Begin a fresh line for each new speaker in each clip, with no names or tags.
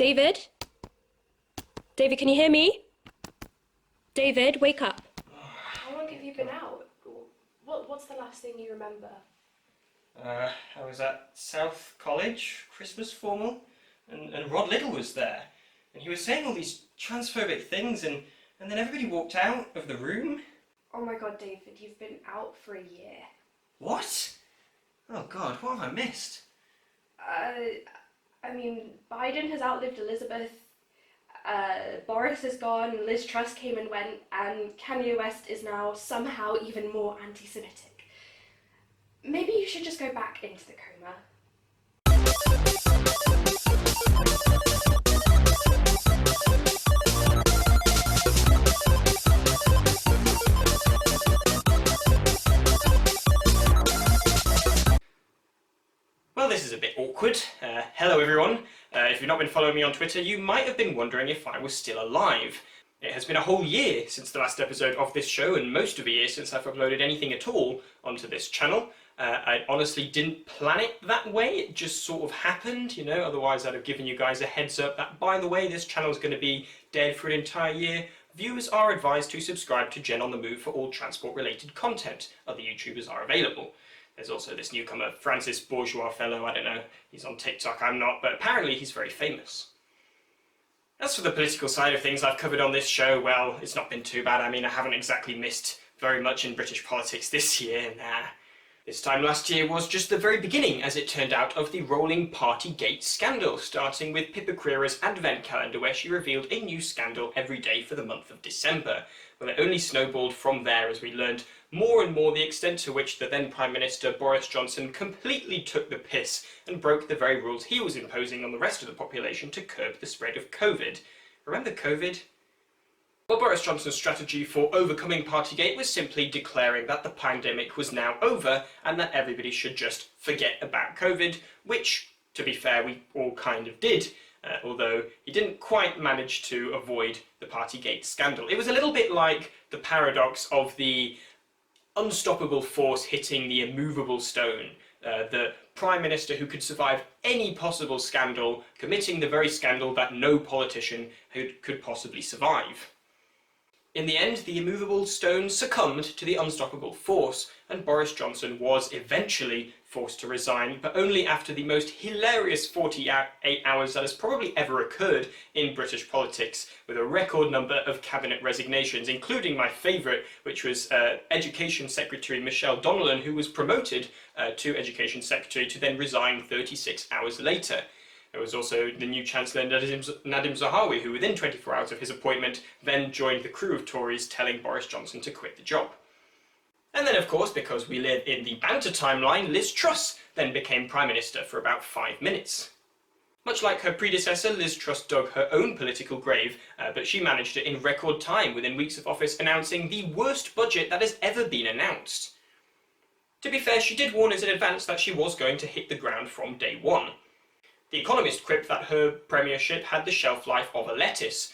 David? David, can you hear me? David, wake up.
How long have you been out? What's the last thing you remember?
I was at South College, Christmas formal, and Rod Little was there. And he was saying all these transphobic things, and then everybody walked out of the room.
Oh my god, David, you've been out for a year.
What? Oh god, what have I missed?
I mean, Biden has outlived Elizabeth, Boris is gone, Liz Truss came and went, and Kanye West is now somehow even more anti-Semitic. Maybe you should just go back into the coma.
Well, this is a bit awkward. Hello everyone. If you've not been following me on Twitter, you might have been wondering if I was still alive. It has been a whole year since the last episode of this show, and most of a year since I've uploaded anything at all onto this channel. I honestly didn't plan it that way, it just sort of happened, you know, otherwise I'd have given you guys a heads up that, by the way, this channel is going to be dead for an entire year. Viewers are advised to subscribe to Gen on the Move for all transport-related content. Other YouTubers are available. There's also this newcomer, Francis Bourgeois fellow, I don't know, he's on TikTok, I'm not, but apparently he's very famous. As for the political side of things I've covered on this show, well, it's not been too bad. I mean, I haven't exactly missed very much in British politics this year, nah. This time last year was just the very beginning, as it turned out, of the rolling Partygate scandal, starting with Pippa Creera's advent calendar, where she revealed a new scandal every day for the month of December. Well, it only snowballed from there as we learned more and more the extent to which the then Prime Minister Boris Johnson completely took the piss and broke the very rules he was imposing on the rest of the population to curb the spread of COVID. Remember COVID? Well, Boris Johnson's strategy for overcoming Partygate was simply declaring that the pandemic was now over and that everybody should just forget about COVID, which, to be fair, we all kind of did, although he didn't quite manage to avoid the Partygate scandal. It was a little bit like the paradox of the unstoppable force hitting the immovable stone. The Prime Minister who could survive any possible scandal, committing the very scandal that no politician could possibly survive. In the end, the immovable stone succumbed to the unstoppable force, and Boris Johnson was eventually forced to resign, but only after the most hilarious 48 hours that has probably ever occurred in British politics, with a record number of cabinet resignations, including my favourite, which was Education Secretary Michelle Donnellan, who was promoted to Education Secretary to then resign 36 hours later. There was also the new Chancellor Nadim Zahawi, who within 24 hours of his appointment then joined the crew of Tories telling Boris Johnson to quit the job. And then, of course, because we live in the banter timeline, Liz Truss then became Prime Minister for about 5 minutes. Much like her predecessor, Liz Truss dug her own political grave, but she managed it in record time, within weeks of office, announcing the worst budget that has ever been announced. To be fair, she did warn us in advance that she was going to hit the ground from day one. The Economist quipped that her premiership had the shelf life of a lettuce,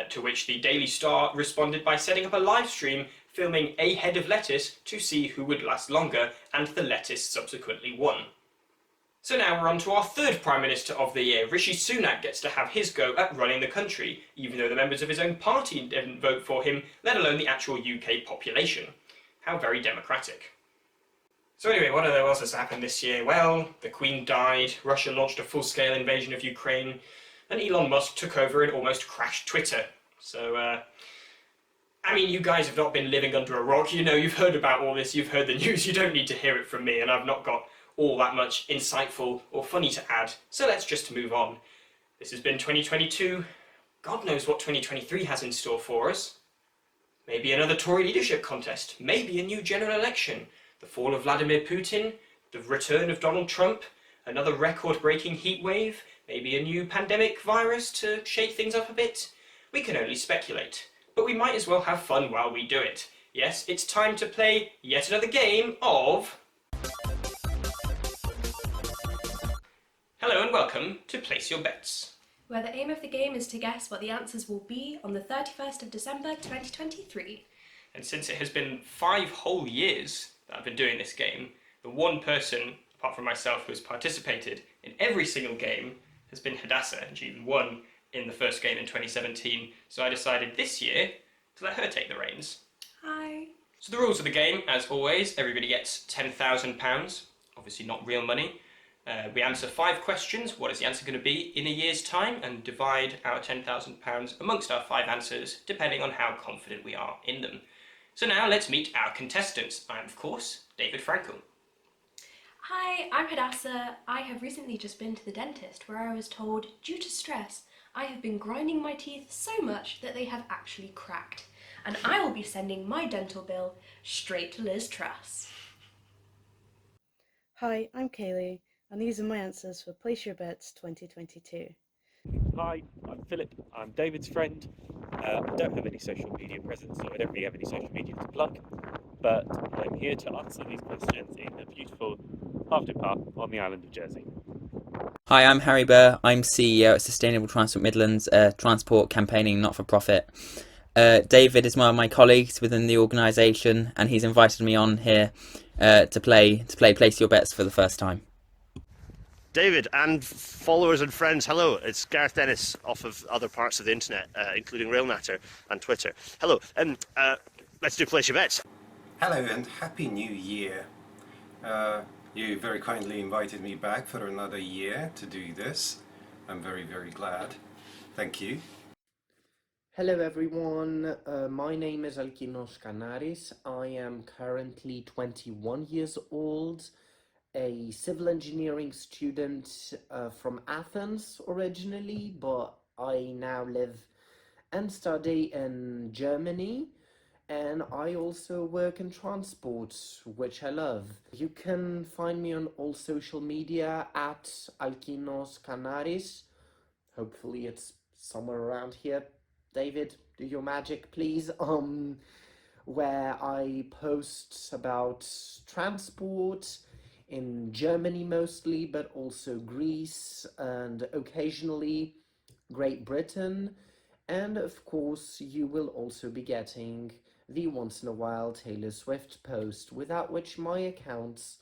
to which the Daily Star responded by setting up a live stream filming a head of lettuce to see who would last longer, and the lettuce subsequently won. So now we're on to our third Prime Minister of the year. Rishi Sunak gets to have his go at running the country, even though the members of his own party didn't vote for him, let alone the actual UK population. How very democratic. So anyway, what else has happened this year? Well, the Queen died, Russia launched a full-scale invasion of Ukraine, and Elon Musk took over and almost crashed Twitter. So, I mean, you guys have not been living under a rock, you know, you've heard about all this, you've heard the news, you don't need to hear it from me, and I've not got all that much insightful or funny to add, so let's just move on. This has been 2022, God knows what 2023 has in store for us. Maybe another Tory leadership contest, maybe a new general election, the fall of Vladimir Putin, the return of Donald Trump, another record-breaking heat wave, maybe a new pandemic virus to shake things up a bit. We can only speculate, but we might as well have fun while we do it. Yes, it's time to play yet another game of... Hello and welcome to Place Your Bets,
where the aim of the game is to guess what the answers will be on the 31st of December 2023.
And since it has been 5 whole years that I've been doing this game, the one person, apart from myself, who has participated in every single game has been Hadassah, and she even won in the first game in 2017, so I decided this year to let her take the reins.
Hi.
So the rules of the game, as always, everybody gets £10,000, obviously not real money. We answer 5 questions, what is the answer going to be in a year's time, and divide our £10,000 amongst our 5 answers, depending on how confident we are in them. So now let's meet our contestants. I'm, of course, David Frankal.
Hi, I'm Hadassah. I have recently just been to the dentist where I was told, due to stress, I have been grinding my teeth so much that they have actually cracked. And I will be sending my dental bill straight to Liz Truss.
Hi, I'm Kayleigh, and these are my answers for Place Your Bets 2022.
Hi, I'm Philip. I'm David's friend. I don't have any social media presence, so I don't really have any social media to plug, but I'm here to answer these questions in the beautiful Halfton Park on the island of Jersey.
Hi, I'm Harry Burr. I'm CEO at Sustainable Transport Midlands, a transport campaigning not-for-profit. David is one of my colleagues within the organisation, and he's invited me on here to play Place Your Bets for the first time.
David and followers and friends, hello, it's Gareth Dennis off of other parts of the internet, including RailNatter and Twitter. Hello, let's do Place Your Bets.
Hello and Happy New Year. You very kindly invited me back for another year to do this. I'm very, very glad. Thank you.
Hello everyone, my name is Alkinoos Kanaris. I am currently 21 years old, a civil engineering student from Athens originally, but I now live and study in Germany, and I also work in transport, which I love. You can find me on all social media at Alkinoos Kanaris. Hopefully it's somewhere around here. David, do your magic, please. Where I post about transport in Germany mostly, but also Greece and occasionally Great Britain. And of course, you will also be getting the once in a while Taylor Swift post, without which my accounts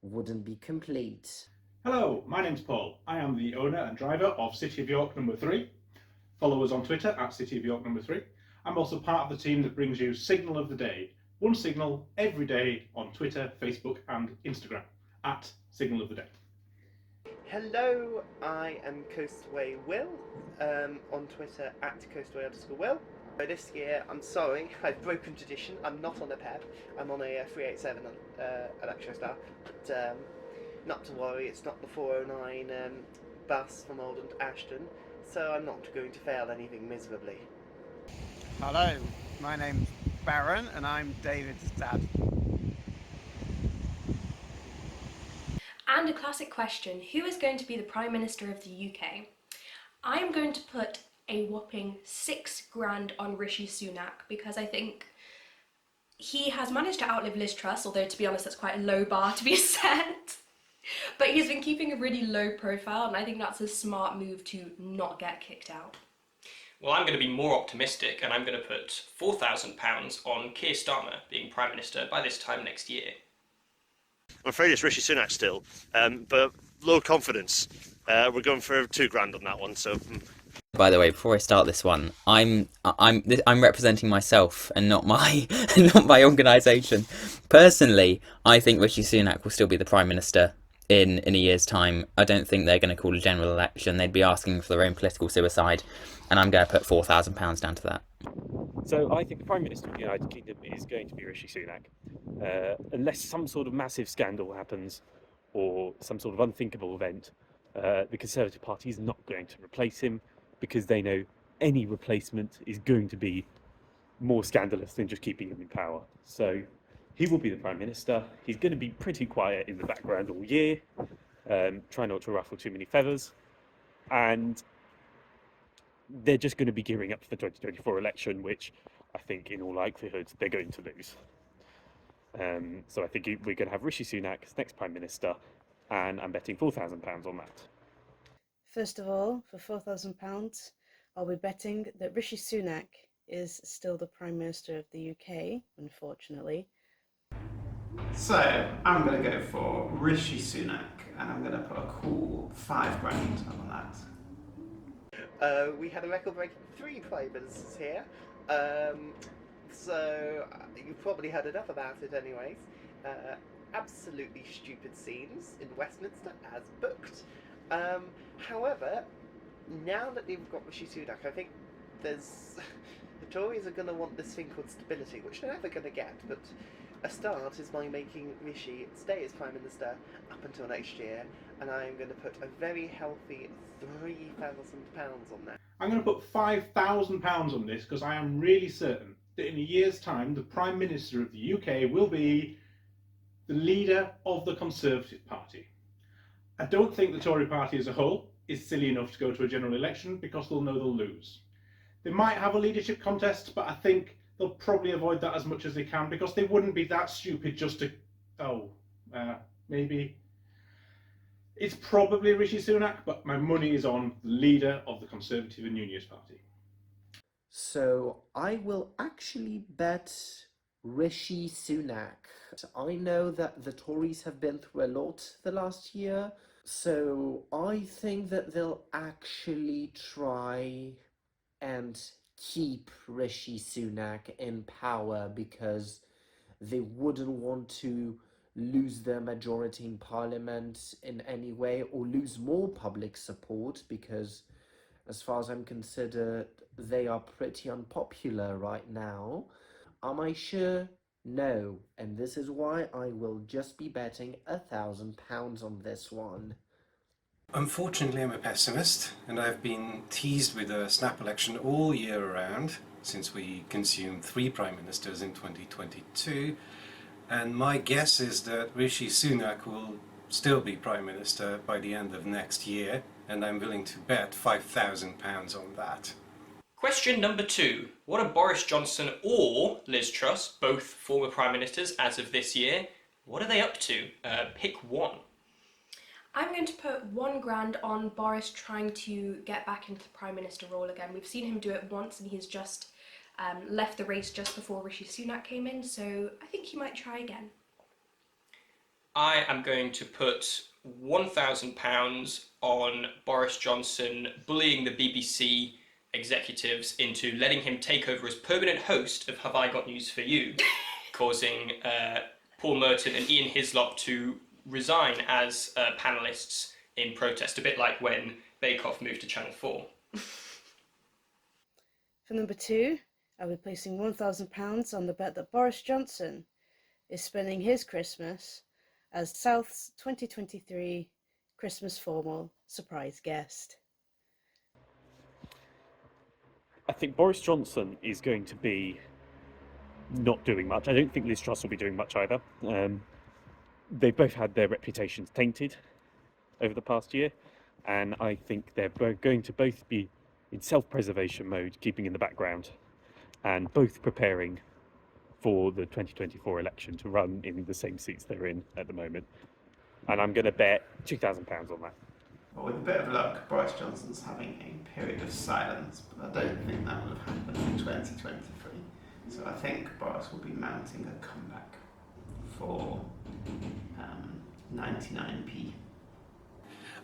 wouldn't be complete.
Hello, my name's Paul. I am the owner and driver of City of York number 3. Follow us on Twitter at City of York number 3. I'm also part of the team that brings you Signal of the Day. One signal every day on Twitter, Facebook and Instagram at Signal of the Day.
Hello, I am Coastway Will on Twitter at Coastway_Will. This year, I'm sorry, I've broken tradition. I'm not on a PEB. I'm on a 387 Electrostar. But not to worry, it's not the 409 bus from Oldham to Ashton. So I'm not going to fail anything miserably.
Hello, my name's Baron and I'm David's dad.
And a classic question, who is going to be the Prime Minister of the UK? I am going to put a whopping £6,000 on Rishi Sunak because I think he has managed to outlive Liz Truss, although to be honest that's quite a low bar to be set. But he's been keeping a really low profile, and I think that's a smart move to not get kicked out.
Well, I'm going to be more optimistic, and I'm going to put £4,000 on Keir Starmer being Prime Minister by this time next year.
I'm afraid it's Rishi Sunak still, but low confidence. We're going for £2,000 on that one, so...
By the way, before I start this one, I'm representing myself and not my not my organisation. Personally, I think Rishi Sunak will still be the Prime Minister in a year's time. I don't think they're going to call a general election. They'd be asking for their own political suicide, and I'm going to put £4,000 down to that.
So I think the Prime Minister of the United Kingdom is going to be Rishi Sunak, unless some sort of massive scandal happens or some sort of unthinkable event. The Conservative Party is not going to replace him because they know any replacement is going to be more scandalous than just keeping him in power. So he will be the Prime Minister. He's going to be pretty quiet in the background all year, try not to ruffle too many feathers, and they're just going to be gearing up for the 2024 election, which I think in all likelihood they're going to lose. So I think we're going to have Rishi Sunak as next Prime Minister, and I'm betting £4,000 on that.
First of all, for £4,000, I'll be betting that Rishi Sunak is still the Prime Minister of the UK, unfortunately.
So, I'm going to go for Rishi Sunak, and I'm going to put a cool £5,000 on that.
We had a record-breaking 3 Prime Ministers here. So you've probably heard enough about it anyways. Absolutely stupid scenes in Westminster, as booked. However, now that they've got Rishi Sunak, I think the Tories are going to want this thing called stability, which they're never going to get, but a start is by making Rishi stay as Prime Minister up until next year, and I'm going to put a very healthy £3,000 on that.
I'm going to put £5,000 on this because I am really certain that in a year's time the Prime Minister of the UK will be the leader of the Conservative Party. I don't think the Tory party as a whole is silly enough to go to a general election because they'll know they'll lose. They might have a leadership contest, but I think they'll probably avoid that as much as they can because they wouldn't be that stupid just to... maybe... It's probably Rishi Sunak, but my money is on the leader of the Conservative and Unionist Party.
So I will actually bet Rishi Sunak. I know that the Tories have been through a lot the last year, so I think that they'll actually try and keep Rishi Sunak in power because they wouldn't want to lose their majority in Parliament in any way or lose more public support because, as far as I'm considered, they are pretty unpopular right now. Am I sure? No, and this is why I will just be betting £1,000 on this one.
Unfortunately, I'm a pessimist, and I've been teased with a snap election all year around since we consumed 3 Prime Ministers in 2022, and my guess is that Rishi Sunak will still be Prime Minister by the end of next year, and I'm willing to bet £5,000 on that.
Question number 2. What are Boris Johnson or Liz Truss, both former Prime Ministers as of this year, what are they up to? Pick one.
I'm going to put £1,000 on Boris trying to get back into the Prime Minister role again. We've seen him do it once and he's just left the race just before Rishi Sunak came in, so I think he might try again.
I am going to put £1,000 on Boris Johnson bullying the BBC executives into letting him take over as permanent host of Have I Got News For You, causing Paul Merton and Ian Hislop to resign as panellists in protest, a bit like when Bake Off moved to Channel 4.
For number 2, I'll be placing £1,000 on the bet that Boris Johnson is spending his Christmas as South's 2023 Christmas formal surprise guest.
I think Boris Johnson is going to be not doing much. I don't think Liz Truss will be doing much either. They've both had their reputations tainted over the past year, and I think they're going to both be in self-preservation mode, keeping in the background, and both preparing for the 2024 election to run in the same seats they're in at the moment. And I'm going to bet £2,000 on that.
Well, with a bit of luck, Boris Johnson's having a period of silence, but I don't think that will have happened in 2023. So I think Boris will be mounting a comeback for 99p.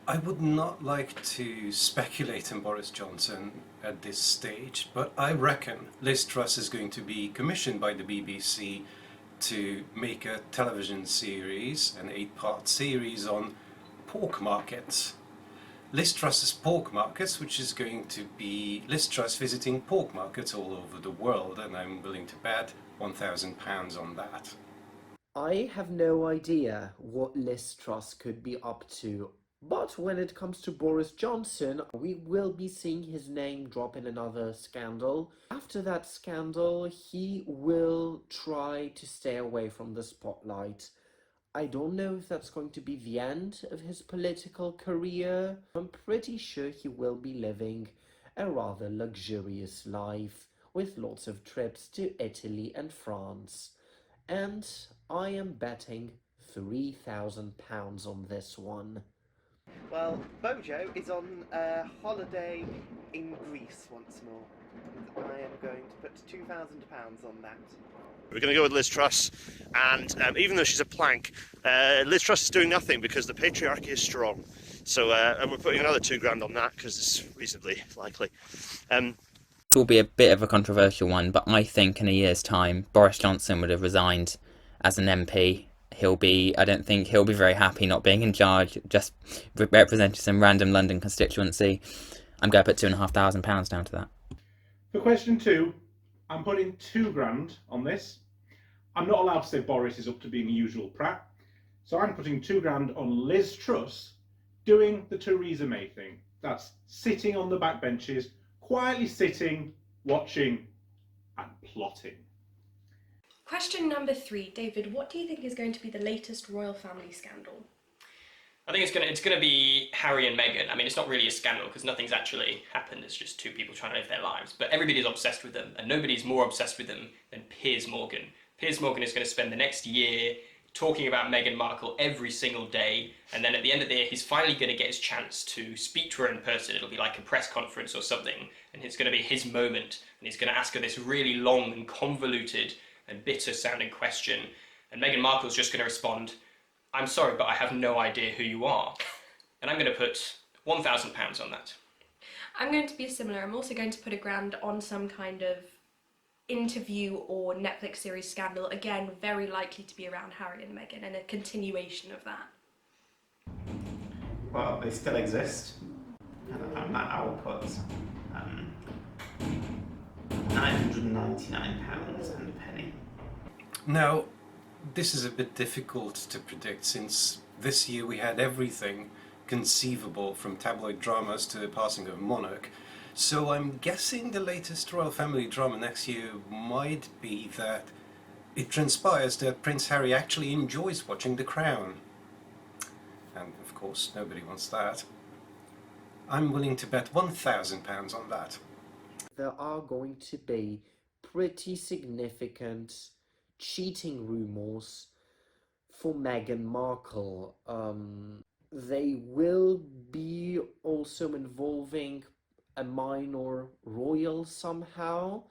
I would not like to speculate on Boris Johnson at this stage, but I reckon Liz Truss is going to be commissioned by the BBC to make a television series, an 8-part series on pork markets. Liz Truss's pork markets, which is going to be Liz Truss visiting pork markets all over the world, and I'm willing to bet £1,000 on that.
I have no idea what Liz Truss could be up to, but when it comes to Boris Johnson, we will be seeing his name drop in another scandal. After that scandal, he will try to stay away from the spotlight. I don't know if that's going to be the end of his political career. I'm pretty sure he will be living a rather luxurious life with lots of trips to Italy and France. And I am betting £3,000 on this one.
Well, Bojo is on holiday in Greece once more. And I am going to put £2,000 on that.
We're going to go with Liz Truss, and even though she's a plank, Liz Truss is doing nothing because the patriarchy is strong. So and we're putting another £2,000 on that because it's reasonably likely.
This will be a bit of a controversial one, but I think in a year's time, Boris Johnson would have resigned as an MP. I don't think he'll be very happy not being in charge, just representing some random London constituency. I'm going to put £2,500 down to that.
For question 2, I'm putting £2,000 on this. I'm not allowed to say Boris is up to being a usual prat, so I'm putting £2,000 on Liz Truss doing the Theresa May thing. That's sitting on the backbenches, quietly sitting, watching, and plotting.
Question number 3. David, what do you think is going to be the latest royal family scandal?
I think it's gonna be Harry and Meghan. I mean, it's not really a scandal because nothing's actually happened. It's just two people trying to live their lives. But everybody's obsessed with them, and nobody's more obsessed with them than Piers Morgan. Piers Morgan is going to spend the next year talking about Meghan Markle every single day, and then at the end of the year, he's finally going to get his chance to speak to her in person. It'll be like a press conference or something, and it's going to be his moment, and he's going to ask her this really long and convoluted and bitter-sounding question, and Meghan Markle's just going to respond, "I'm sorry, but I have no idea who you are." And I'm going to put £1,000 on that.
I'm going to be similar. I'm also going to put £1,000 on some kind of interview or Netflix series scandal. Again, very likely to be around Harry and Meghan and a continuation of that.
Well, they still exist, and that I will put £999 and a penny.
Now, this is a bit difficult to predict since this year we had everything conceivable from tabloid dramas to the passing of a monarch. So I'm guessing the latest royal family drama next year might be that it transpires that Prince Harry actually enjoys watching The Crown. And of course, nobody wants that. I'm willing to bet £1,000 on that.
There are going to be pretty significant cheating rumours for Meghan Markle. They will be also involving a minor royal somehow.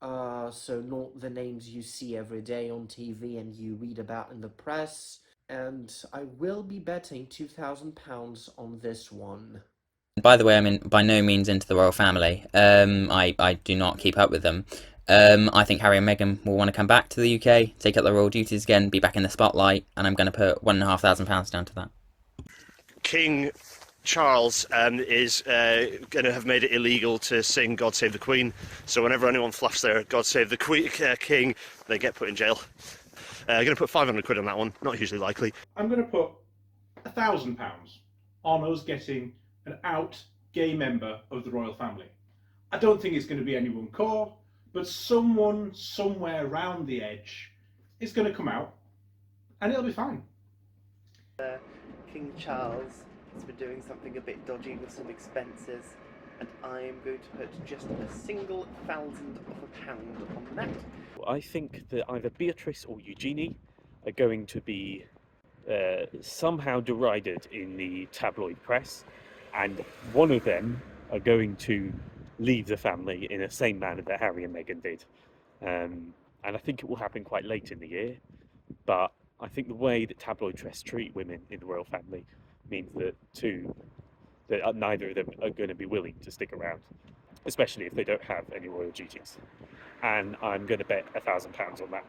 So not the names you see every day on TV and you read about in the press. And I will be betting £2,000 on this one.
By the way, I'm by no means into the royal family. I do not keep up with them. I think Harry and Meghan will want to come back to the UK, take up their royal duties again, be back in the spotlight, and I'm going to put £1,500 down to that.
King Charles is going to have made it illegal to sing God Save the Queen, so whenever anyone fluffs their God Save the Queen, King, they get put in jail. I'm going to put £500 on that one, not hugely likely.
I'm going to put £1,000 on us getting an out gay member of the royal family. I don't think it's going to be anyone core, but someone somewhere around the edge is going to come out and it'll be fine.
King Charles has been doing something a bit dodgy with some expenses, and I am going to put just a single £1,000 on that.
I think that either Beatrice or Eugenie are going to be somehow derided in the tabloid press, and one of them are going to leave the family in the same manner that Harry and Meghan did. And I think it will happen quite late in the year, but I think the way that tabloid press treat women in the royal family means that neither of them are going to be willing to stick around, especially if they don't have any royal duties. And I'm going to bet £1,000 on that.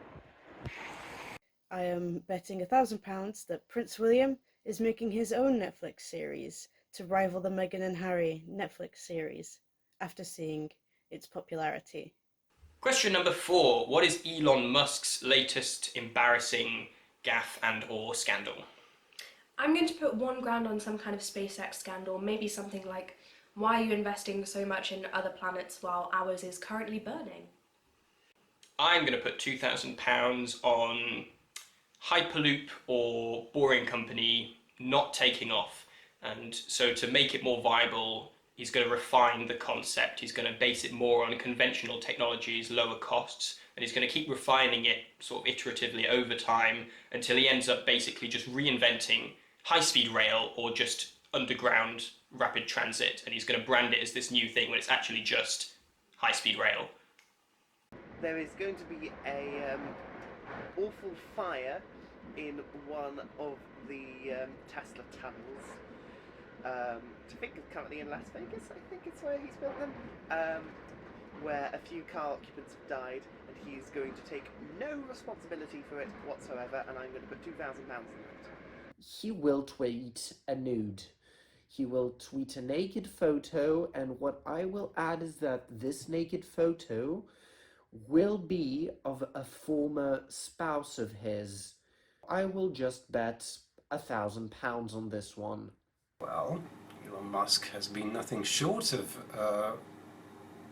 I am betting £1,000 that Prince William is making his own Netflix series to rival the Meghan and Harry Netflix series after seeing its popularity.
Question number 4. What is Elon Musk's latest embarrassing gaffe and or scandal?
I'm going to put £1,000 on some kind of SpaceX scandal, maybe something like, why are you investing so much in other planets while ours is currently burning?
I'm going to put £2,000 on Hyperloop or Boring Company not taking off. And so to make it more viable, he's going to refine the concept. He's going to base it more on conventional technologies, lower costs, and he's going to keep refining it sort of iteratively over time until he ends up basically just reinventing high-speed rail or just underground rapid transit. And he's going to brand it as this new thing when it's actually just high-speed rail.
There is going to be a awful fire in one of the Tesla tunnels, which I think is currently in Las Vegas, I think it's where he's built them, where a few car occupants have died, and he's going to take no responsibility for it whatsoever, and I'm going to put £2,000 in it.
He will tweet a nude. He will tweet a naked photo, and what I will add is that this naked photo will be of a former spouse of his. I will just bet £1,000 on this one.
Well, Elon Musk has been nothing short of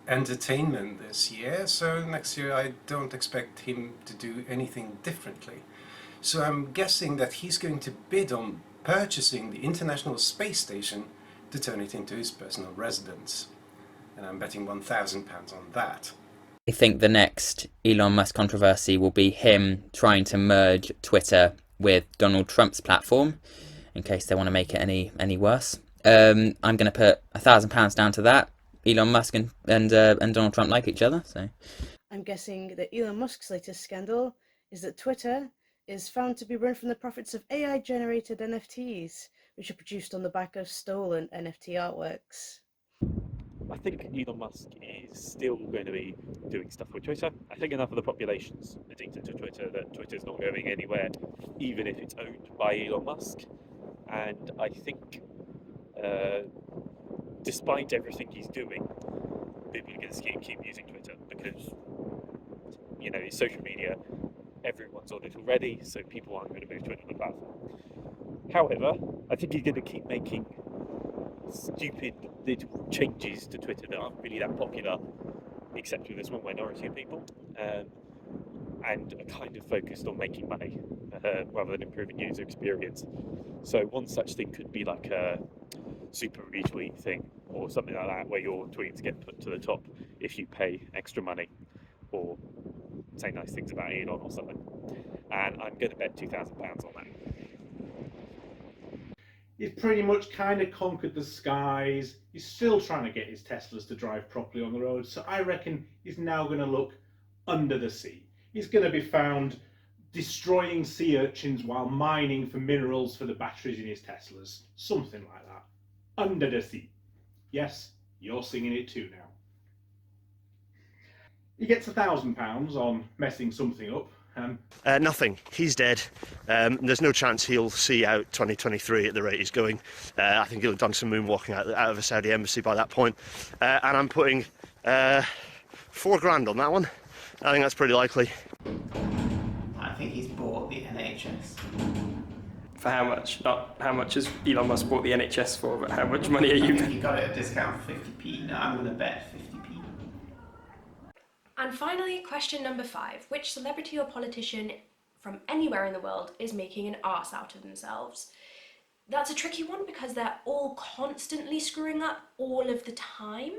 entertainment this year, so next year I don't expect him to do anything differently. So I'm guessing that he's going to bid on purchasing the International Space Station to turn it into his personal residence. And I'm betting £1,000 on that.
I think the next Elon Musk controversy will be him trying to merge Twitter with Donald Trump's platform, in case they want to make it any worse. I'm going to put £1,000 down to that. Elon Musk and Donald Trump like each other, so.
I'm guessing that Elon Musk's latest scandal is that Twitter is found to be run from the profits of AI-generated NFTs, which are produced on the back of stolen NFT artworks.
I think Elon Musk is still going to be doing stuff with Twitter. I think enough of the population's addicted to Twitter that Twitter's not going anywhere, even if it's owned by Elon Musk. And I think, despite everything he's doing, people are going to keep using Twitter because, it's social media. Everyone's on it already, so people aren't going to move to another platform. However, I think he's going to keep making stupid little changes to Twitter that aren't really that popular, except with a small minority of people, and are kind of focused on making money rather than improving user experience. So one such thing could be like a super retweet thing or something like that, where your tweets get put to the top if you pay extra money or say nice things about Elon or something. And I'm going to bet £2,000 on that.
He's pretty much kind of conquered the skies. He's still trying to get his Teslas to drive properly on the road, so I reckon he's now going to look under the sea. He's going to be found destroying sea urchins while mining for minerals for the batteries in his Teslas. Something like that. Under the sea. Yes, you're singing it too now. He gets £1,000 on messing something up.
Nothing. He's dead. There's no chance he'll see out 2023 at the rate he's going. I think he'll have done some moonwalking out of a Saudi embassy by that point. And I'm putting £4,000 on that one. I think that's pretty likely.
I think he's bought the NHS.
For how much? Not how much has Elon Musk bought the NHS for, but how much money are you...
I think he got it at a discount for 50p. No, I'm going to bet 50p.
And finally, question number 5. Which celebrity or politician from anywhere in the world is making an arse out of themselves? That's a tricky one because they're all constantly screwing up all of the time.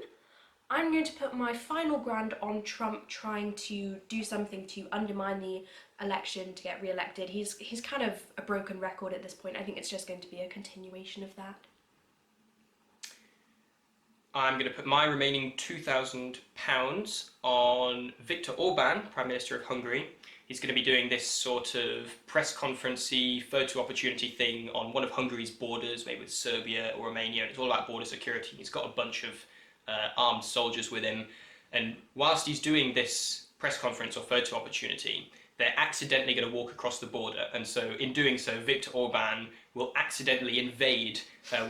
I'm going to put my final grand on Trump trying to do something to undermine the election to get re-elected. He's kind of a broken record at this point. I think it's just going to be a continuation of that.
I'm going to put my remaining £2,000 on Viktor Orban, Prime Minister of Hungary. He's going to be doing this sort of press conference-y photo opportunity thing on one of Hungary's borders, maybe with Serbia or Romania, and it's all about border security. He's got a bunch of armed soldiers with him, and whilst he's doing this press conference or photo opportunity, they're accidentally going to walk across the border, and so in doing so, Viktor Orban will accidentally invade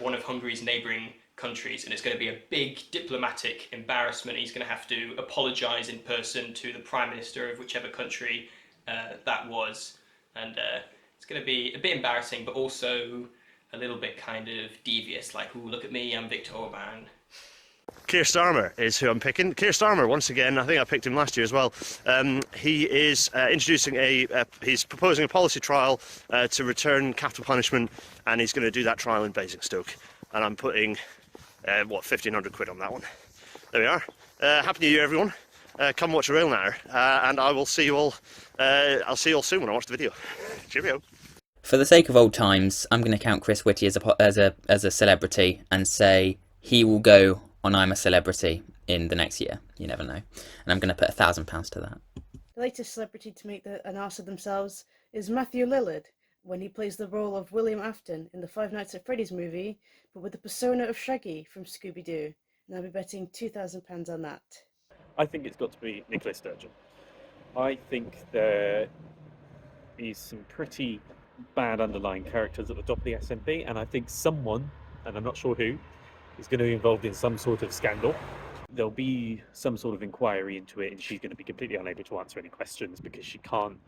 one of Hungary's neighbouring countries, and it's going to be a big diplomatic embarrassment. He's going to have to apologise in person to the Prime Minister of whichever country that was, and it's going to be a bit embarrassing, but also a little bit kind of devious, like, ooh, look at me, I'm Viktor Orban.
Keir Starmer is who I'm picking. Keir Starmer, once again, I think I picked him last year as well. He is introducing he's proposing a policy trial to return capital punishment, and he's going to do that trial in Basingstoke. And I'm putting, £1,500 on that one. There we are. Happy New Year, everyone. Come watch a RailNatter, and I will see you all. I'll see you all soon when I watch the video. Cheerio.
For the sake of old times, I'm going to count Chris Whitty as a celebrity and say he will go on I'm a Celebrity in the next year. You never know. And I'm going to put £1,000 to that.
The latest celebrity to make an arse of themselves is Matthew Lillard, when he plays the role of William Afton in the Five Nights at Freddy's movie, but with the persona of Shaggy from Scooby-Doo. And I'll be betting £2,000 on that.
I think it's got to be Nicola Sturgeon. I think there is some pretty bad underlying characters at the top of the SNP, and I think someone, and I'm not sure who, is going to be involved in some sort of scandal. There'll be some sort of inquiry into it, and she's going to be completely unable to answer any questions because she can't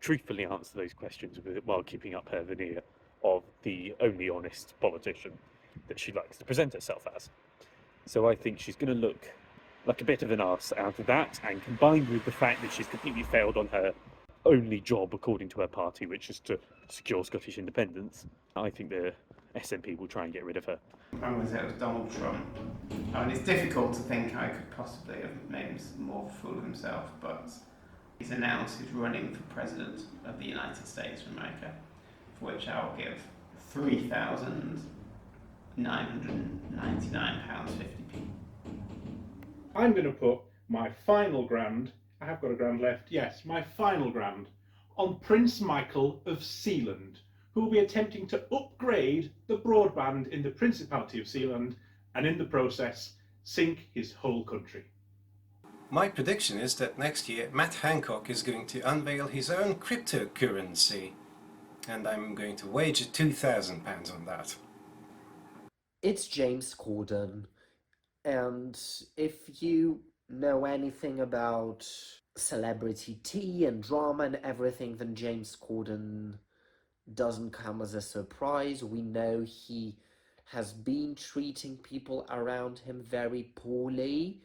truthfully answer those questions while keeping up her veneer of the only honest politician that she likes to present herself as. So I think she's going to look like a bit of an arse out of that, and combined with the fact that she's completely failed on her only job according to her party, which is to secure Scottish independence, I think the SNP will try and get rid of her.
I'm going to say it was Donald Trump. I mean, it's difficult to think I could possibly have made him more of a fool of himself, but he's announced he's running for President of the United States of America, for which I'll give £3,999.50p.
I'm going to put my final grand, I have got a grand left, yes, my final grand, on Prince Michael of Sealand, who will be attempting to upgrade the broadband in the Principality of Sealand and in the process sink his whole country.
My prediction is that next year Matt Hancock is going to unveil his own cryptocurrency, and I'm going to wager £2,000 on that.
It's James Corden, and if you know anything about celebrity tea and drama and everything, then James Corden doesn't come as a surprise. We know he has been treating people around him very poorly,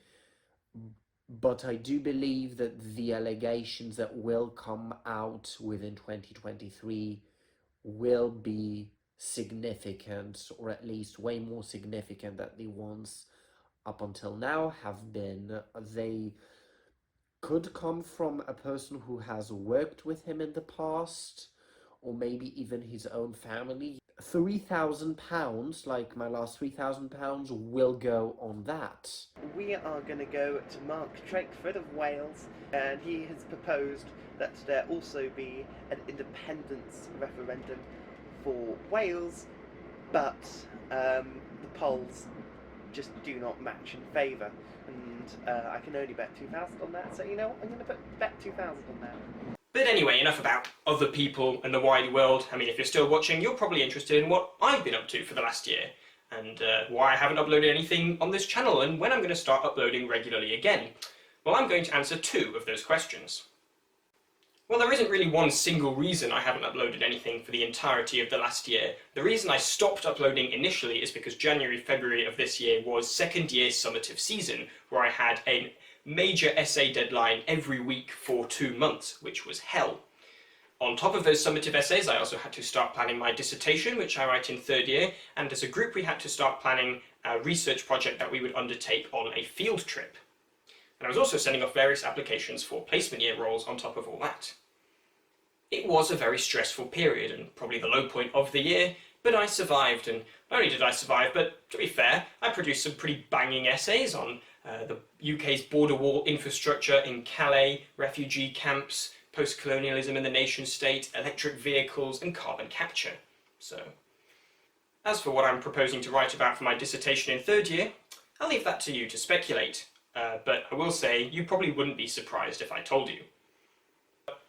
but I do believe that the allegations that will come out within 2023 will be significant, or at least way more significant than the ones up until now have been. They could come from a person who has worked with him in the past, or maybe even his own family. £3,000, like my last £3,000, will go on that.
We are going to go to Mark Drakeford of Wales, and he has proposed that there also be an independence referendum for Wales, but the polls just do not match in favour, and I can only bet 2,000 on that, so you know what, I'm going to bet 2,000 on that.
But anyway, enough about other people and the wider world. I mean, if you're still watching, you're probably interested in what I've been up to for the last year, and why I haven't uploaded anything on this channel, and when I'm going to start uploading regularly again. Well, I'm going to answer two of those questions. Well, there isn't really one single reason I haven't uploaded anything for the entirety of the last year. The reason I stopped uploading initially is because January, February of this year was second year summative season, where I had a major essay deadline every week for 2 months, which was hell. On top of those summative essays, I also had to start planning my dissertation, which I write in third year, and as a group we had to start planning a research project that we would undertake on a field trip. And I was also sending off various applications for placement year roles on top of all that. It was a very stressful period, and probably the low point of the year, but I survived, and not only did I survive, but to be fair, I produced some pretty banging essays on the UK's border wall infrastructure in Calais, refugee camps, post-colonialism in the nation-state, electric vehicles and carbon capture. So, as for what I'm proposing to write about for my dissertation in third year, I'll leave that to you to speculate, but I will say you probably wouldn't be surprised if I told you.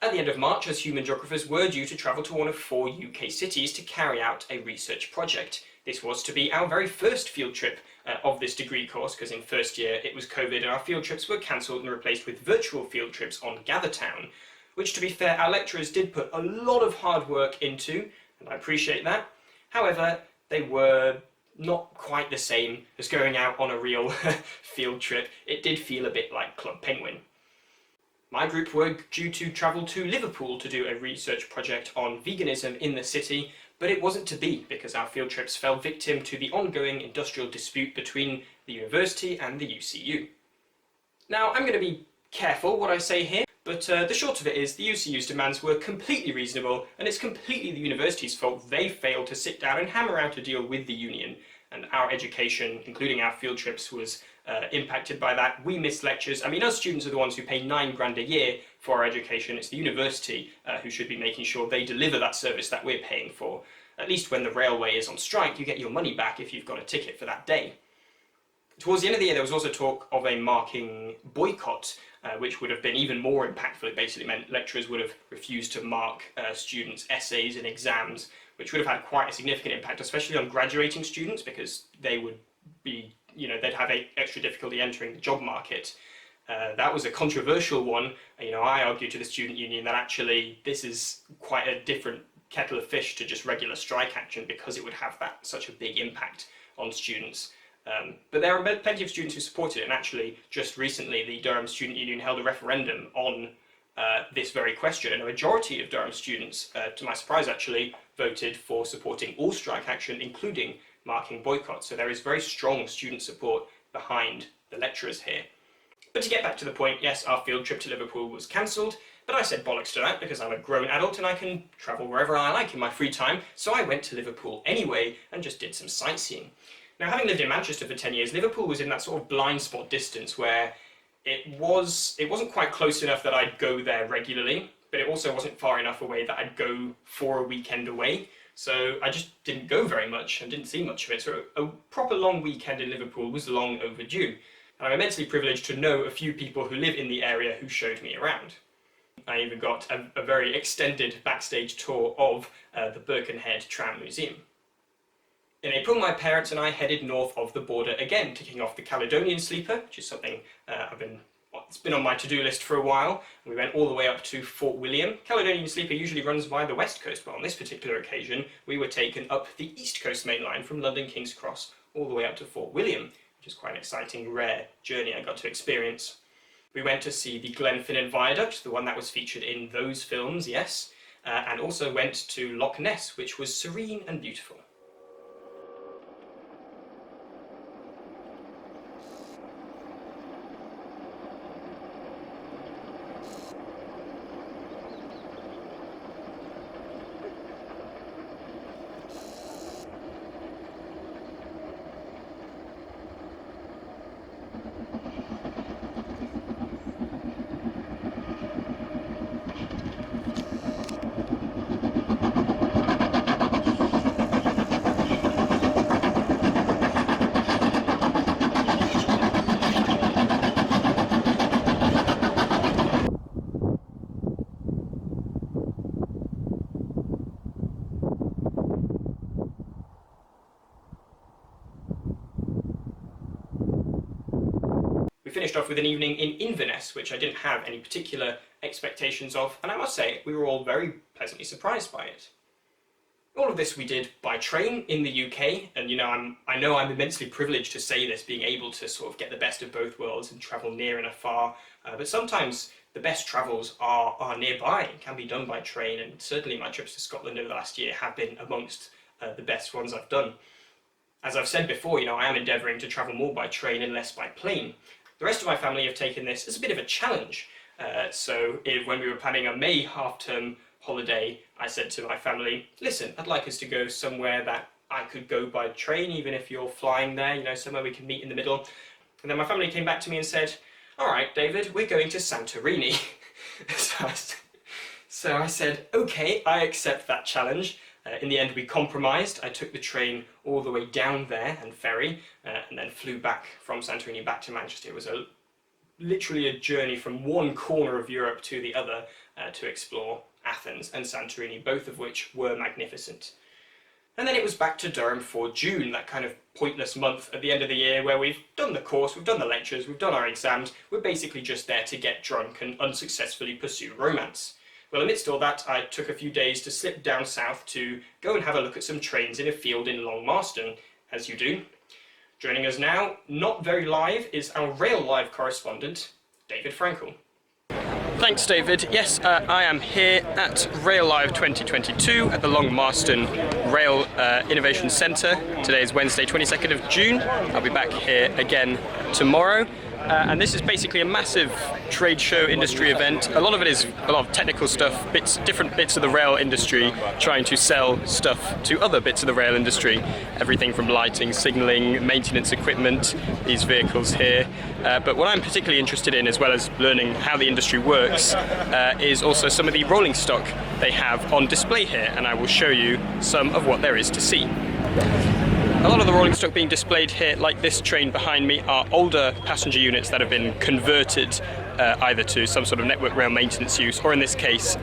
At the end of March, as human geographers were due to travel to one of 4 UK cities to carry out a research project. This was to be our very first field trip of this degree course, because in first year it was COVID and our field trips were cancelled and replaced with virtual field trips on Gathertown, which, to be fair, our lecturers did put a lot of hard work into, and I appreciate that. However, they were not quite the same as going out on a real field trip. It did feel a bit like Club Penguin. My group were due to travel to Liverpool to do a research project on veganism in the city, but it wasn't to be because our field trips fell victim to the ongoing industrial dispute between the university and the UCU. Now, I'm going to be careful what I say here, but the short of it is the UCU's demands were completely reasonable, and it's completely the university's fault they failed to sit down and hammer out a deal with the union, and our education, including our field trips, was impacted by that. We miss lectures. I mean, us students are the ones who pay £9 a year for our education. It's the university who should be making sure they deliver that service that we're paying for. At least when the railway is on strike, you get your money back if you've got a ticket for that day. Towards the end of the year, there was also talk of a marking boycott, which would have been even more impactful. It basically meant lecturers would have refused to mark students' essays and exams, which would have had quite a significant impact, especially on graduating students, because they would be, they'd have extra difficulty entering the job market. That was a controversial one. I argued to the student union that actually this is quite a different kettle of fish to just regular strike action, because it would have such a big impact on students. But there are plenty of students who supported it, and actually just recently the Durham Student Union held a referendum on this very question, and a majority of Durham students, to my surprise actually, voted for supporting all strike action, including marking boycott. So there is very strong student support behind the lecturers here. But to get back to the point, yes, our field trip to Liverpool was cancelled, but I said bollocks to that because I'm a grown adult and I can travel wherever I like in my free time, so I went to Liverpool anyway and just did some sightseeing. Now, having lived in Manchester for 10 years, Liverpool was in that sort of blind spot distance where it wasn't quite close enough that I'd go there regularly, but it also wasn't far enough away that I'd go for a weekend away. So I just didn't go very much and didn't see much of it. So a proper long weekend in Liverpool was long overdue. And I'm immensely privileged to know a few people who live in the area who showed me around. I even got a very extended backstage tour of the Birkenhead Tram Museum. In April, my parents and I headed north of the border again, ticking off the Caledonian Sleeper, which is something it's been on my to-do list for a while. We went all the way up to Fort William. Caledonian Sleeper usually runs via the west coast, but on this particular occasion, we were taken up the east coast main line from London King's Cross all the way up to Fort William, which is quite an exciting, rare journey I got to experience. We went to see the Glenfinnan Viaduct, the one that was featured in those films, yes, and also went to Loch Ness, which was serene and beautiful. Finished off with an evening in Inverness, which I didn't have any particular expectations of, and I must say we were all very pleasantly surprised by it. All of this we did by train in the UK, and I know I'm immensely privileged to say this, being able to sort of get the best of both worlds and travel near and afar, but sometimes the best travels are nearby and can be done by train, and certainly my trips to Scotland over the last year have been amongst the best ones I've done. As I've said before, I am endeavouring to travel more by train and less by plane. The rest of my family have taken this as a bit of a challenge. So when we were planning a May half-term holiday, I said to my family, listen, I'd like us to go somewhere that I could go by train, even if you're flying there, somewhere we can meet in the middle. And then my family came back to me and said, all right, David, we're going to Santorini. So I said, okay, I accept that challenge. In the end, we compromised. I took the train all the way down there and ferry, and then flew back from Santorini back to Manchester. It was literally a journey from one corner of Europe to the other to explore Athens and Santorini, both of which were magnificent. And then it was back to Durham for June, that kind of pointless month at the end of the year where we've done the course, we've done the lectures, we've done our exams, we're basically just there to get drunk and unsuccessfully pursue romance. Well, amidst all that, I took a few days to slip down south to go and have a look at some trains in a field in Long Marston, as you do. Joining us now, not very live, is our Rail Live correspondent, David Frankal. Thanks, David. Yes, I am here at Rail Live 2022 at the Long Marston Rail Innovation Centre. Today is Wednesday, 22nd of June. I'll be back here again tomorrow. and this is basically a massive trade show industry event. A lot of it is a lot of technical stuff, different bits of the rail industry trying to sell stuff to other bits of the rail industry. Everything from lighting, signalling, maintenance equipment, these vehicles here. But what I'm particularly interested in, as well as learning how the industry works, is also some of the rolling stock they have on display here, and I will show you some of what there is to see. A lot of the rolling stock being displayed here, like this train behind me, are older passenger units that have been converted either to some sort of network rail maintenance use, or in this case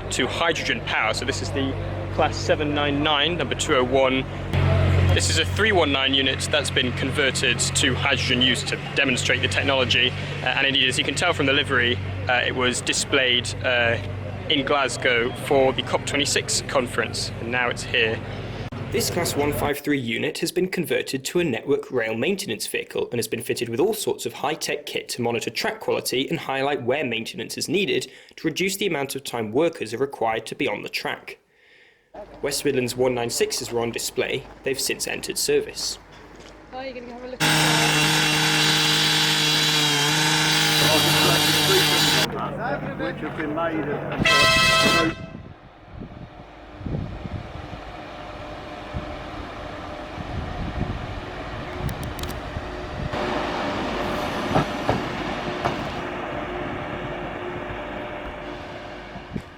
to hydrogen power. So this is the class 799, number 201. This is a 319 unit that's been converted to hydrogen use to demonstrate the technology, and indeed, as you can tell from the livery, it was displayed in Glasgow for the COP26 conference, and now it's here. This Class 153 unit has been converted to a network rail maintenance vehicle and has been fitted with all sorts of high-tech kit to monitor track quality and highlight where maintenance is needed to reduce the amount of time workers are required to be on the track. West Midlands 196s were on display. They've since entered service.
Oh, you're going to have a look at
which have been made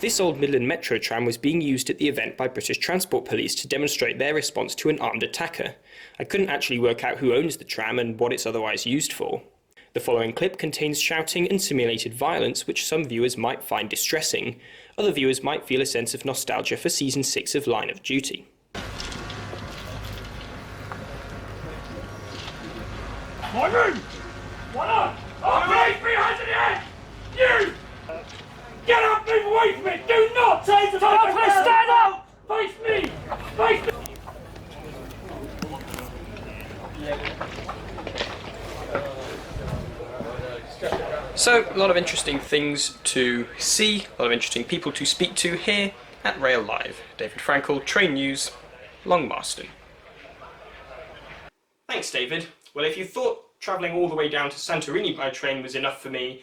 This old Midland Metro tram was being used at the event by British Transport Police to demonstrate their response to an armed attacker. I couldn't actually work out who owns the tram and what it's otherwise used for. The following clip contains shouting and simulated violence, which some viewers might find distressing. Other viewers might feel a sense of nostalgia for Season 6 of Line of Duty.
My room! What up? Oh, please, 300 in! You! Get up, move away from it! Do not take the time! Please stand up! Face me! Face me!
So, a lot of interesting things to see, a lot of interesting people to speak to here at Rail Live. David Frankal, Train News, Long Marston. Thanks, David. Well, if you thought travelling all the way down to Santorini by train was enough for me,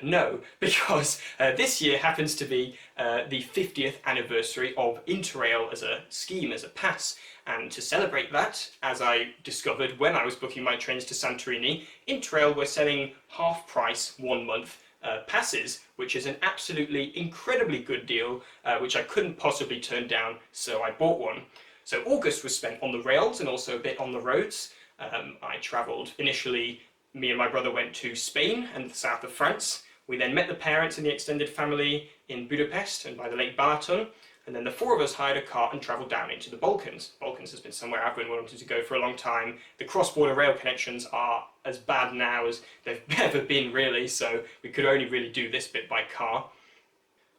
no, because this year happens to be the 50th anniversary of Interrail as a scheme, as a pass, and to celebrate that, as I discovered when I was booking my trains to Santorini, Interrail were selling half-price 1-month passes, which is an absolutely incredibly good deal, which I couldn't possibly turn down, so I bought one. So August was spent on the rails and also a bit on the roads. I travelled initially. Me and my brother went to Spain and the south of France. We then met the parents and the extended family in Budapest and by the Lake Balaton, and then the four of us hired a car and travelled down into the Balkans. Balkans has been somewhere I've been wanting to go for a long time. The cross-border rail connections are as bad now as they've ever been, really, so we could only really do this bit by car.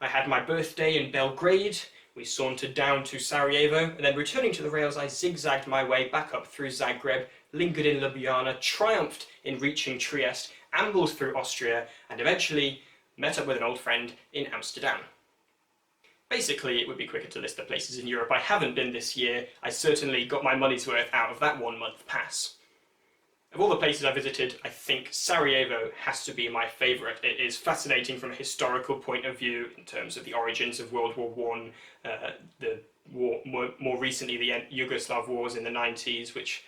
I had my birthday in Belgrade. We sauntered down to Sarajevo, and then returning to the rails, I zigzagged my way back up through Zagreb, lingered in Ljubljana, triumphed in reaching Trieste, ambled through Austria, and eventually met up with an old friend in Amsterdam. Basically, it would be quicker to list the places in Europe I haven't been this year. I certainly got my money's worth out of that 1-month pass. Of all the places I visited, I think Sarajevo has to be my favourite. It is fascinating from a historical point of view in terms of the origins of World War I, the war, more recently the Yugoslav wars in the 90s, which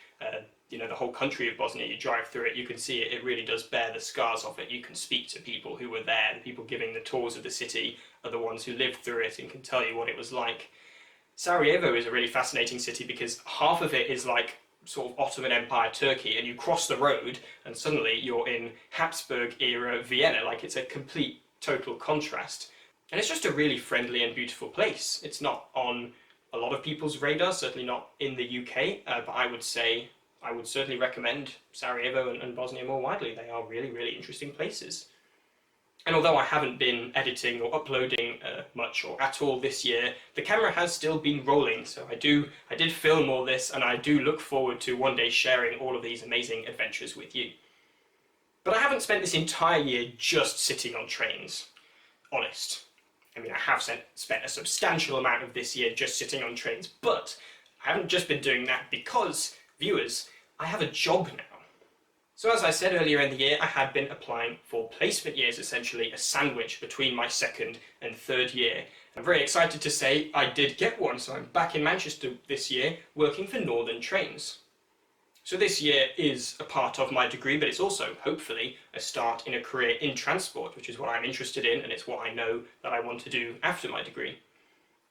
you know, the whole country of Bosnia, you drive through it, you can see it, it really does bear the scars of it. You can speak to people who were there, the people giving the tours of the city are the ones who lived through it and can tell you what it was like. Sarajevo is a really fascinating city because half of it is like sort of Ottoman Empire Turkey, and you cross the road and suddenly you're in Habsburg era Vienna, like it's a complete total contrast. And it's just a really friendly and beautiful place. It's not on a lot of people's radar, certainly not in the UK, but I would certainly recommend Sarajevo and Bosnia more widely. They are really, really interesting places. And although I haven't been editing or uploading much or at all this year, the camera has still been rolling, so I did film all this, and I do look forward to one day sharing all of these amazing adventures with you. But I haven't spent this entire year just sitting on trains, honest. I mean, I have spent a substantial amount of this year just sitting on trains, but I haven't just been doing that because, viewers, I have a job now. So as I said earlier in the year, I had been applying for placement years, essentially a sandwich between my second and third year. I'm very excited to say I did get one, so I'm back in Manchester this year working for Northern Trains. So this year is a part of my degree, but it's also, hopefully, a start in a career in transport, which is what I'm interested in, and it's what I know that I want to do after my degree.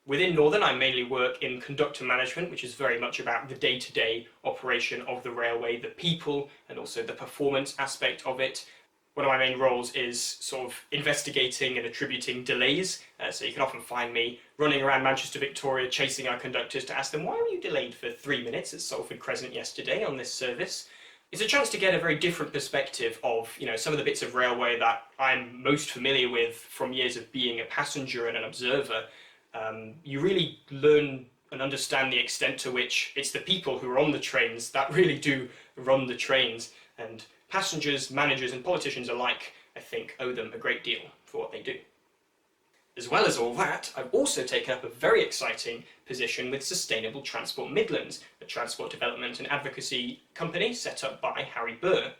Within Northern, I mainly work in conductor management, which is very much about the day-to-day operation of the railway, the people, and also the performance aspect of it. One of my main roles is sort of investigating and attributing delays, so you can often find me running around Manchester Victoria chasing our conductors to ask them, why were you delayed for 3 minutes at Salford Crescent yesterday on this service? It's a chance to get a very different perspective of, some of the bits of railway that I'm most familiar with from years of being a passenger and an observer. You really learn and understand the extent to which it's the people who are on the trains that really do run the trains, and passengers, managers and politicians alike, I think, owe them a great deal for what they do. As well as all that, I've also taken up a very exciting position with Sustainable Transport Midlands, a transport development and advocacy company set up by Harry Burr.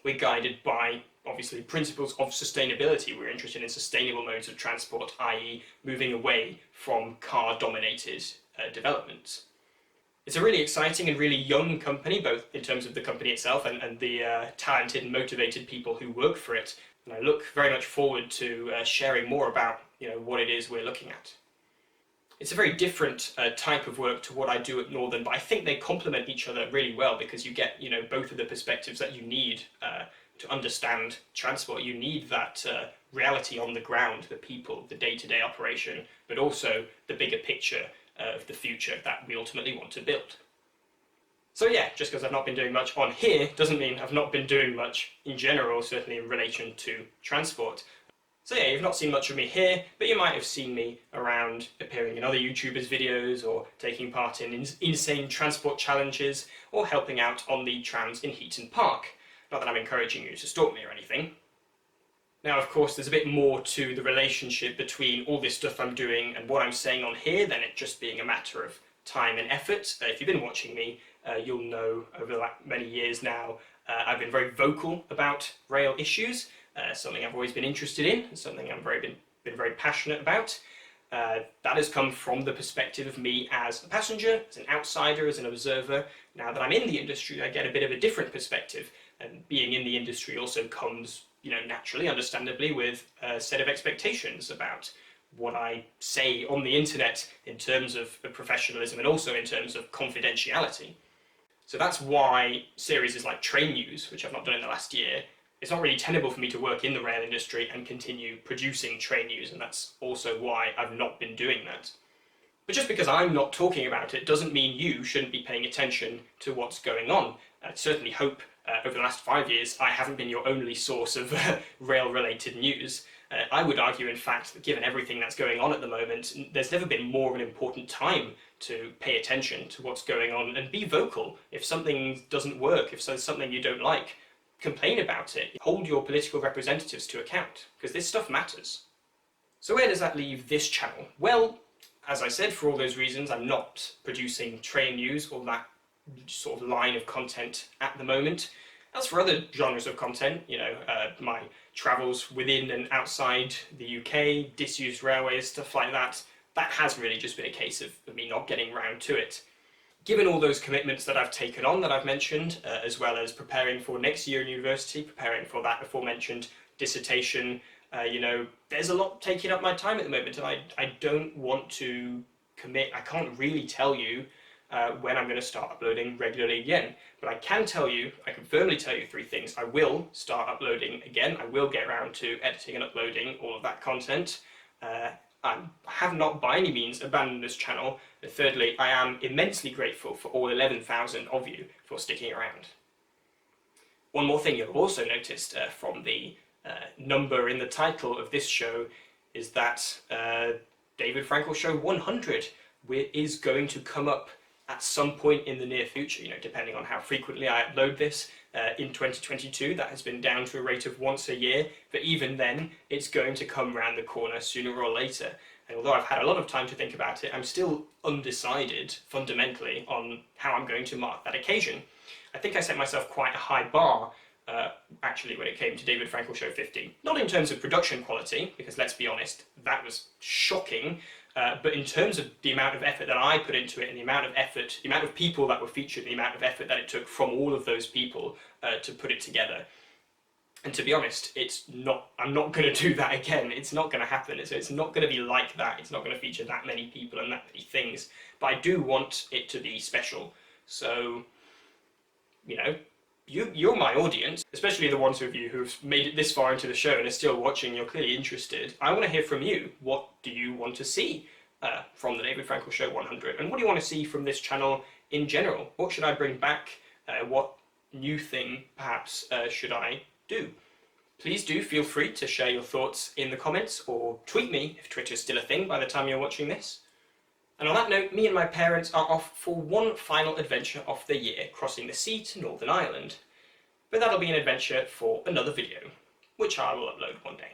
We're guided by, obviously, principles of sustainability. We're interested in sustainable modes of transport, i.e. moving away from car-dominated developments. It's a really exciting and really young company, both in terms of the company itself and the talented and motivated people who work for it. And I look very much forward to sharing more about what it is we're looking at. It's a very different type of work to what I do at Northern, but I think they complement each other really well because you get both of the perspectives that you need to understand transport. You need that reality on the ground, the people, the day-to-day operation, but also the bigger picture of the future that we ultimately want to build. So yeah, just because I've not been doing much on here doesn't mean I've not been doing much in general, certainly in relation to transport. So yeah, you've not seen much of me here, but you might have seen me around appearing in other YouTubers' videos or taking part in insane transport challenges or helping out on the trams in Heaton Park. Not that I'm encouraging you to stalk me or anything. Now, of course, there's a bit more to the relationship between all this stuff I'm doing and what I'm saying on here than it just being a matter of time and effort. If you've been watching me, you'll know over many years now I've been very vocal about rail issues, something I've always been interested in, and something I've been very passionate about. That has come from the perspective of me as a passenger, as an outsider, as an observer. Now that I'm in the industry, I get a bit of a different perspective, and being in the industry also comes naturally, understandably, with a set of expectations about what I say on the internet in terms of professionalism and also in terms of confidentiality. So that's why series like Train News, which I've not done in the last year, it's not really tenable for me to work in the rail industry and continue producing train news, and that's also why I've not been doing that. But just because I'm not talking about it doesn't mean you shouldn't be paying attention to what's going on. I certainly hope over the last 5 years I haven't been your only source of rail-related news. I would argue, in fact, that given everything that's going on at the moment, there's never been more of an important time to pay attention to what's going on and be vocal. If something doesn't work, if there's something you don't like, complain about it. Hold your political representatives to account, because this stuff matters. So where does that leave this channel? Well, as I said, for all those reasons, I'm not producing train news or that sort of line of content at the moment. As for other genres of content, my travels within and outside the UK, disused railways, stuff like that, that has really just been a case of me not getting round to it. Given all those commitments that I've taken on that I've mentioned, as well as preparing for next year in university, preparing for that aforementioned dissertation, there's a lot taking up my time at the moment, and I don't want to commit. I can't really tell you when I'm going to start uploading regularly again. But I can firmly tell you 3 things. I will start uploading again. I will get around to editing and uploading all of that content. I have not by any means abandoned this channel. And thirdly, I am immensely grateful for all 11,000 of you for sticking around. One more thing you'll also notice from the number in the title of this show is that David Frankal Show 100 is going to come up at some point in the near future, depending on how frequently I upload this. In 2022, that has been down to a rate of once a year, but even then, it's going to come round the corner sooner or later. And although I've had a lot of time to think about it, I'm still undecided, fundamentally, on how I'm going to mark that occasion. I think I set myself quite a high bar, actually, when it came to David Frankal Show 50. Not in terms of production quality, because let's be honest, that was shocking, but in terms of the amount of effort that I put into it, and the amount of people that were featured, the amount of effort that it took from all of those people to put it together. And to be honest, I'm not going to do that again. It's not going to happen. So it's not going to be like that. It's not going to feature that many people and that many things. But I do want it to be special. So, you know, you're my audience, especially the ones of you who've made it this far into the show and are still watching. You're clearly interested. I want to hear from you. What do you want to see from the David Frankal Show 100? And what do you want to see from this channel in general? What should I bring back? What new thing, perhaps, should I do? Please do feel free to share your thoughts in the comments or tweet me if Twitter's still a thing by the time you're watching this. And on that note, me and my parents are off for one final adventure of the year, crossing the sea to Northern Ireland. But that'll be an adventure for another video, which I will upload one day.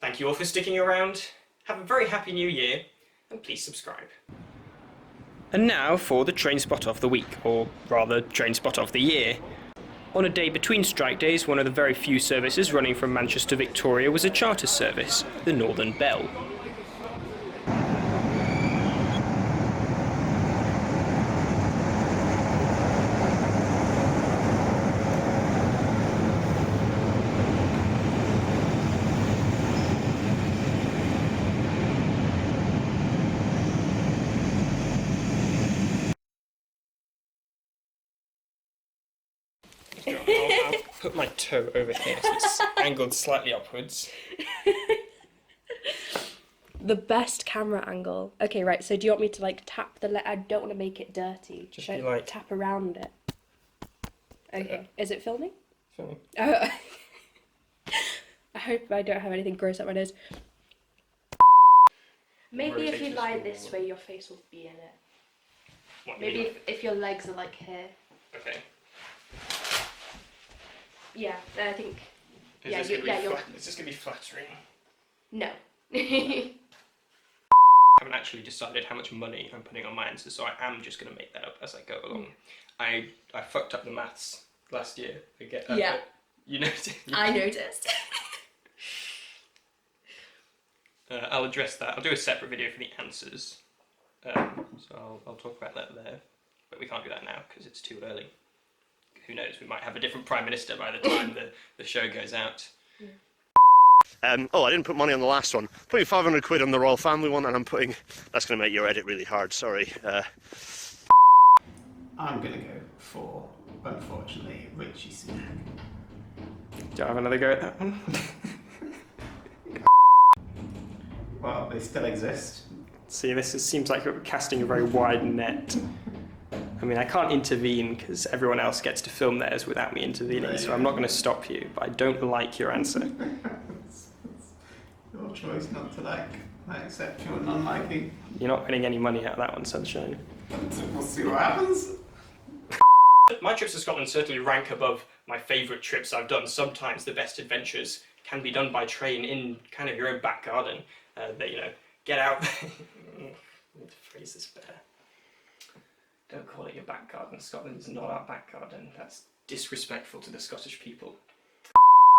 Thank you all for sticking around, have a very happy new year, and please subscribe. And now for the train spot of the week, or rather train spot of the year. On a day between strike days, one of the very few services running from Manchester to Victoria was a charter service, the Northern Bell. I'll put my toe over here so it's angled slightly upwards.
The best camera angle. Okay, right, so do you want me to like tap the I don't want to make it dirty.
Just be like...
tap around it. Okay, is it filming?
Filming.
Oh. I hope I don't have anything gross up my nose. Maybe if you lie this way, your face will be in it.
What,
Maybe if your legs are like here.
Okay.
Yeah, I think.
Is this going to be flattering?
No.
I haven't actually decided how much money I'm putting on my answers, so I am just going to make that up as I go along. I fucked up the maths last year.
Yeah.
You noticed?
I noticed.
I'll address that. I'll do a separate video for the answers. So I'll talk about that there. But we can't do that now because it's too early. Who knows, we might have a different Prime Minister by the time the show goes out.
Yeah.
Oh, I didn't put money on the last one. Putting 500 quid on the Royal Family one, and I'm putting... That's going to make your edit really hard, sorry.
I'm going to go for, unfortunately, Richie Sunak.
Do I have another go at that one?
Well, they still exist.
See, seems like you're casting a very wide net. I mean, I can't intervene because everyone else gets to film theirs without me intervening, so I'm not going to stop you, but I don't like your answer.
It's your choice not to like. I accept your non-liking.
You're not getting any money out of that one, Sunshine.
We'll see what happens.
My trips to Scotland certainly rank above my favourite trips I've done. Sometimes the best adventures can be done by train in kind of your own back garden. That, you know, get out. I need to phrase this better. Don't call it your back garden. Scotland is not our back garden. That's disrespectful to the Scottish people.